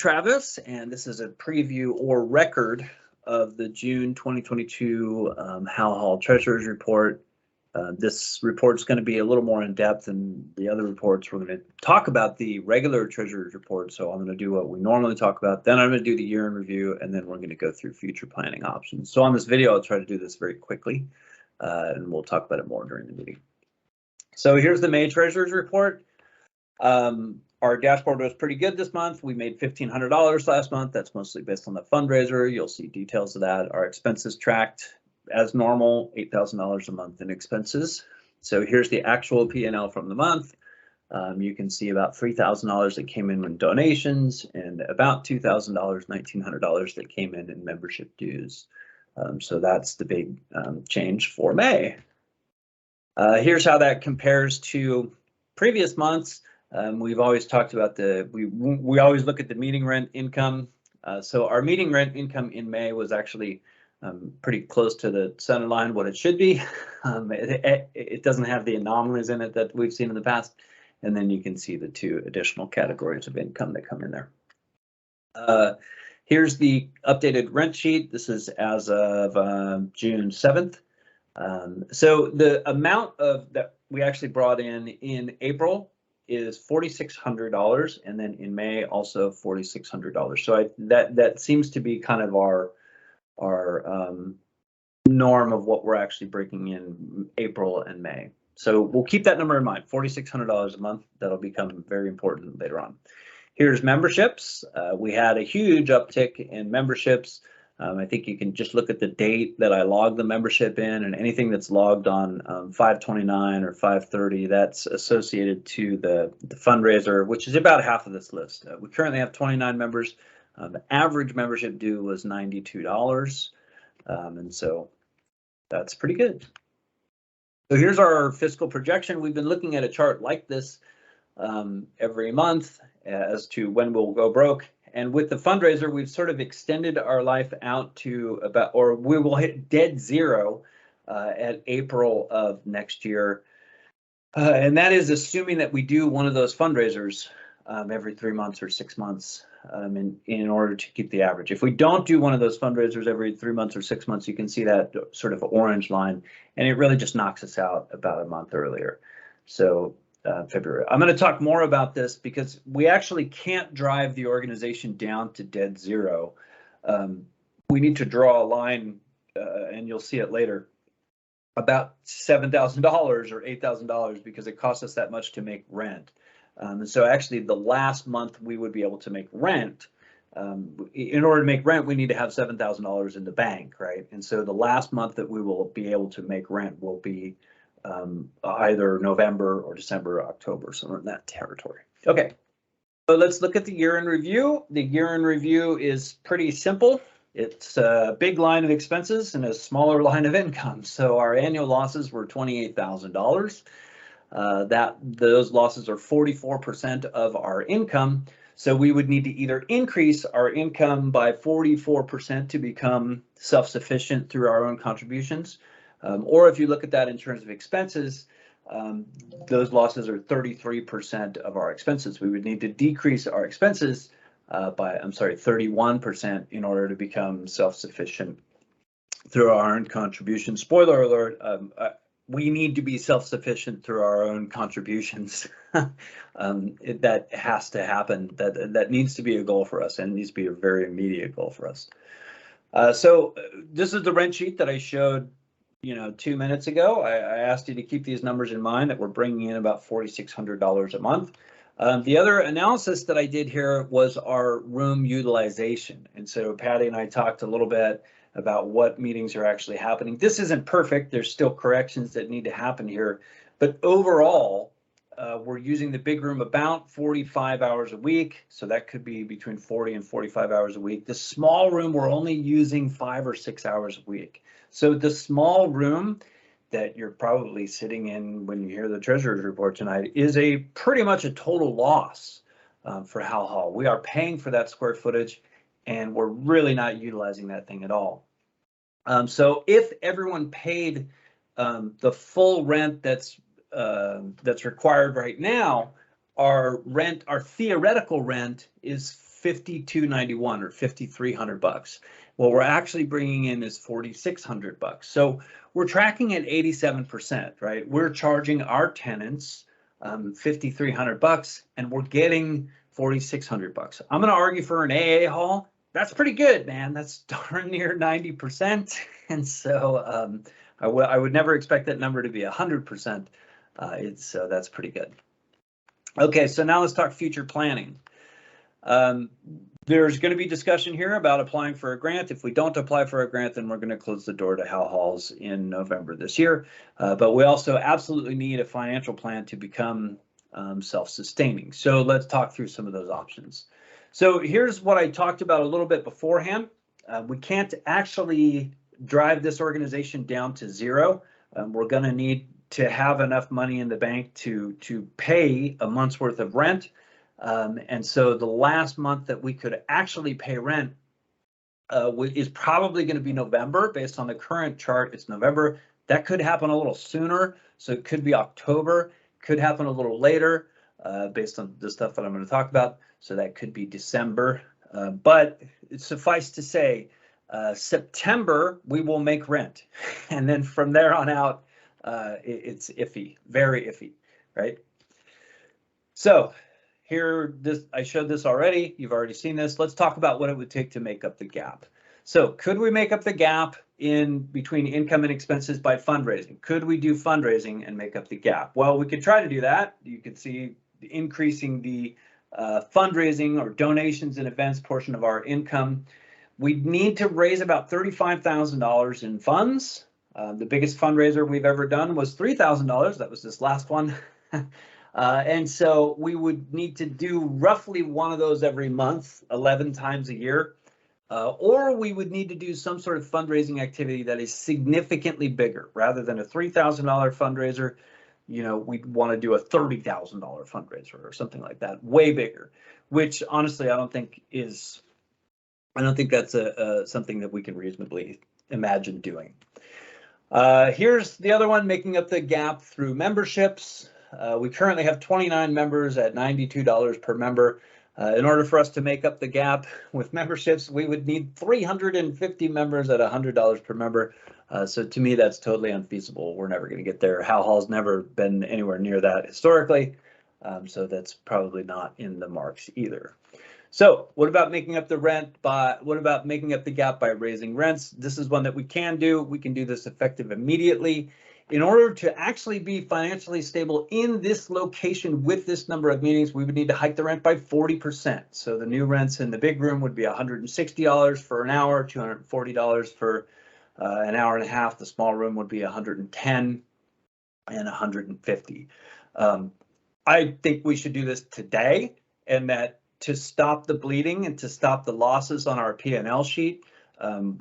Travis, and this is a preview or record of the June 2022 Hal Hall Treasurer's Report. This report is going to be a little more in depth than the other reports. We're going to talk about the regular Treasurer's Report, so I'm going to do what we normally talk about. Then I'm going to do the year in review, and then we're going to go through future planning options. So on this video, I'll try to do this very quickly, and we'll talk about it more during the meeting. So here's the May Treasurer's Report. Our dashboard was pretty good this month. We made $1,500 last month. That's mostly based on the fundraiser. You'll see details of that. Our expenses tracked as normal, $8,000 a month in expenses. So here's the actual P&L from the month. You can see about $3,000 that came in donations and about $2,000, $1,900 that came in membership dues. So that's the big change for May. Here's how that compares to previous months. We've always talked about we always look at the meeting rent income. So our meeting rent income in May was actually pretty close to the center line, what it should be. It doesn't have the anomalies in it that we've seen in the past. And then you can see the two additional categories of income that come in there. Here's the updated rent sheet. This is as of June 7th. So the amount that we actually brought in April is $4,600, and then in May also $4,600. So that seems to be kind of our norm of what we're actually breaking in April and May. So we'll keep that number in mind, $4,600 a month. That'll become very important later on. Here's memberships. We had a huge uptick in memberships. I think you can just look at the date that I logged the membership in, and anything that's logged on 5/29 or 5/30, that's associated to the fundraiser, which is about half of this list. We currently have 29 members. The average membership due was $92, and so that's pretty good. So here's our fiscal projection. We've been looking at a chart like this every month as to when we'll go broke. And with the fundraiser, we've sort of extended our life out to about, or we will hit dead zero at April of next year. And that is assuming that we do one of those fundraisers every 3 months or 6 months in order to keep the average. If we don't do one of those fundraisers every 3 months or 6 months, you can see that sort of orange line, and it really just knocks us out about a month earlier. So February. I'm going to talk more about this because we actually can't drive the organization down to dead zero. We need to draw a line, and you'll see it later, about $7,000 or $8,000 because it costs us that much to make rent. And so actually the last month we would be able to make rent. In order to make rent, we need to have $7,000 in the bank, right? And so the last month that we will be able to make rent will be either November or December or October, somewhere in that territory. Okay, so let's look at the year in review. The year in review is pretty simple. It's a big line of expenses and a smaller line of income. So our annual losses were $28,000. Those losses are 44% of our income. So we would need to either increase our income by 44% to become self-sufficient through our own contributions. Or if you look at that in terms of expenses, those losses are 33% of our expenses. We would need to decrease our expenses by 31% in order to become self-sufficient through our own contributions. Spoiler alert, we need to be self-sufficient through our own contributions. That has to happen. That needs to be a goal for us, and needs to be a very immediate goal for us. So this is the rent sheet that I showed 2 minutes ago. I asked you to keep these numbers in mind, that we're bringing in about $4,600 a month. The other analysis that I did here was our room utilization. And so Patty and I talked a little bit about what meetings are actually happening. This isn't perfect. There's still corrections that need to happen here. But overall, we're using the big room about 45 hours a week. So that could be between 40 and 45 hours a week. The small room, we're only using 5 or 6 hours a week. So the small room that you're probably sitting in when you hear the Treasurer's Report tonight is pretty much a total loss for Hal Hall. We are paying for that square footage, and we're really not utilizing that thing at all. So if everyone paid the full rent that's required right now, our theoretical rent is $5,291 or $5,300. What we're actually bringing in is $4,600. So we're tracking at 87%, right? We're charging our tenants $5,300 and we're getting $4,600. I'm going to argue for an AA hall. That's pretty good, man. That's darn near 90%. And so I would never expect that number to be 100%. So that's pretty good. Okay, so now let's talk future planning. There's going to be discussion here about applying for a grant. If we don't apply for a grant, then we're going to close the door to Howe Halls in November this year. But we also absolutely need a financial plan to become self-sustaining. So let's talk through some of those options. So here's what I talked about a little bit beforehand. We can't actually drive this organization down to zero. We're going to need to have enough money in the bank to pay a month's worth of rent. And so the last month that we could actually pay rent is probably going to be November. Based on the current chart, it's November. That could happen a little sooner. So it could be October, could happen a little later based on the stuff that I'm going to talk about. So that could be December. But suffice to say, September, we will make rent. And then from there on out, it's iffy, very iffy, right? So here, I showed this already. You've already seen this. Let's talk about what it would take to make up the gap. So could we make up the gap in between income and expenses by fundraising? Could we do fundraising and make up the gap? Well, we could try to do that. You could see increasing the fundraising or donations and events portion of our income. We'd need to raise about $35,000 in funds. The biggest fundraiser we've ever done was $3,000. That was this last one. And so we would need to do roughly one of those every month, 11 times a year. Or we would need to do some sort of fundraising activity that is significantly bigger. Rather than a $3,000 fundraiser, you know, we'd want to do a $30,000 fundraiser or something like that, way bigger, which honestly, I don't think that's something that we can reasonably imagine doing. Here's the other one, making up the gap through memberships. We currently have 29 members at $92 per member. In order for us to make up the gap with memberships, we would need 350 members at $100 per member. So to me, that's totally unfeasible. We're never going to get there. Howe Hall's never been anywhere near that historically. So that's probably not in the marks either. So what about making up the gap by raising rents? This is one that we can do. We can do this effective immediately. In order to actually be financially stable in this location with this number of meetings, we would need to hike the rent by 40%. So the new rents in the big room would be $160 for an hour, $240 for an hour and a half. The small room would be $110 and $150. I think we should do this today, and that to stop the bleeding and to stop the losses on our P&L sheet,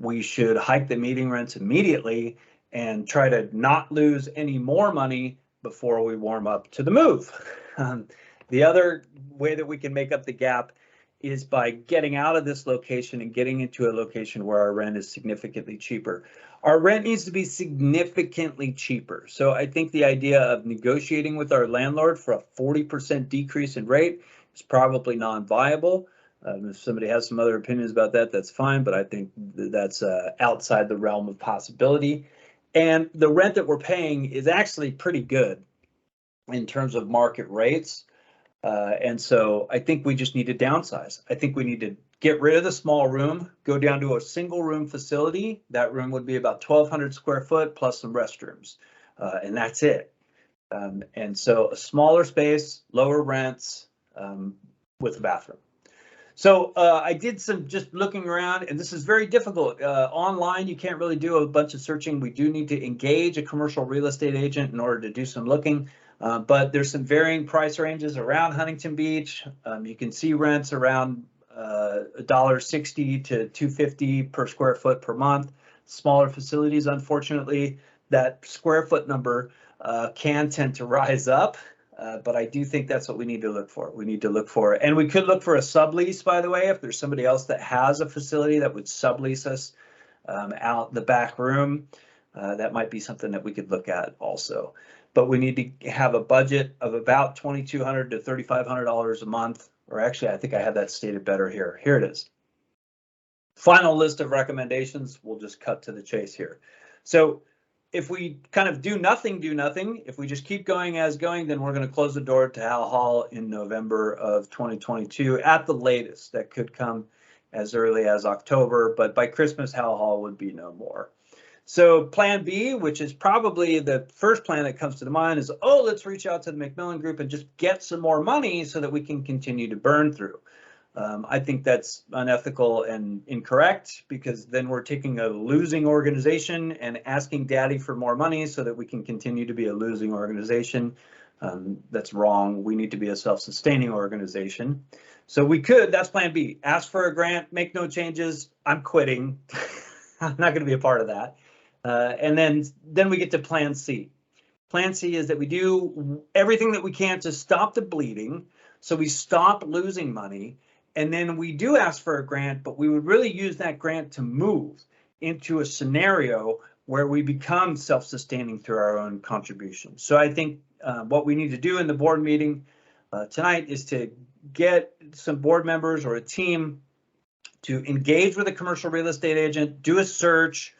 we should hike the meeting rents immediately and try to not lose any more money before we warm up to the move. The other way that we can make up the gap is by getting out of this location and getting into a location where our rent is significantly cheaper. Our rent needs to be significantly cheaper. So I think the idea of negotiating with our landlord for a 40% decrease in rate is probably non-viable. If somebody has some other opinions about that, that's fine, but I think that's outside the realm of possibility. And the rent that we're paying is actually pretty good in terms of market rates. And so I think we just need to downsize. I think we need to get rid of the small room, go down to a single room facility. That room would be about 1,200 square foot plus some restrooms. And that's it. And so a smaller space, lower rents with a bathroom. So I did some just looking around, and this is very difficult. Online, you can't really do a bunch of searching. We do need to engage a commercial real estate agent in order to do some looking, but there's some varying price ranges around Huntington Beach. You can see rents around $1.60 to $2.50 per square foot per month. Smaller facilities, unfortunately, that square foot number can tend to rise up. But I do think that's what we need to look for. We need to look for, and we could look for a sublease, by the way, if there's somebody else that has a facility that would sublease us out the back room. That might be something that we could look at also. But we need to have a budget of about $2,200 to $3,500 a month or actually, I think I had that stated better here. Here it is. Final list of recommendations. We'll just cut to the chase here. So if we kind of do nothing, if we just keep going as going, then we're going to close the door to Hal Hall in November of 2022 at the latest. That could come as early as October, but by Christmas, Hal Hall would be no more. So plan B, which is probably the first plan that comes to the mind, is, oh, let's reach out to the McMillan Group and just get some more money so that we can continue to burn through. I think that's unethical and incorrect, because then we're taking a losing organization and asking daddy for more money so that we can continue to be a losing organization. That's wrong. We need to be a self-sustaining organization. So we could, that's plan B, ask for a grant, make no changes. I'm quitting. I'm not going to be a part of that. And then we get to plan C. Plan C is that we do everything that we can to stop the bleeding, so we stop losing money. And then we do ask for a grant, but we would really use that grant to move into a scenario where we become self-sustaining through our own contributions. So I think what we need to do in the board meeting tonight is to get some board members or a team to engage with a commercial real estate agent, do a search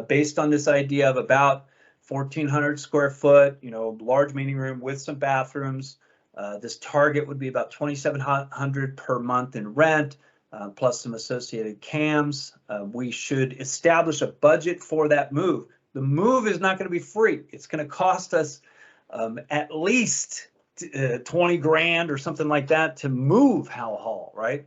based on this idea of about 1,400 square foot, large meeting room with some bathrooms. This target would be about $2,700 per month in rent, plus some associated CAMs. We should establish a budget for that move. The move is not going to be free. It's going to cost us at least 20 grand or something like that to move Hal Hall, right?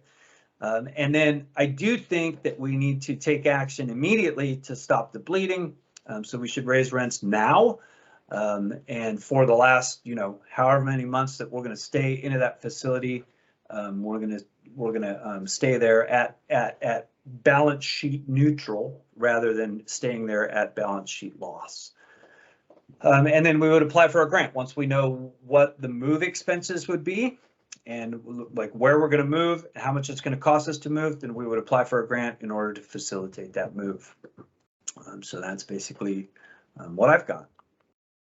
And then I do think that we need to take action immediately to stop the bleeding. So we should raise rents now. And for the last, however many months that we're going to stay into that facility, we're going to stay there at balance sheet neutral rather than staying there at balance sheet loss. And then we would apply for a grant once we know what the move expenses would be and like where we're going to move, how much it's going to cost us to move. Then we would apply for a grant in order to facilitate that move. So that's basically what I've got.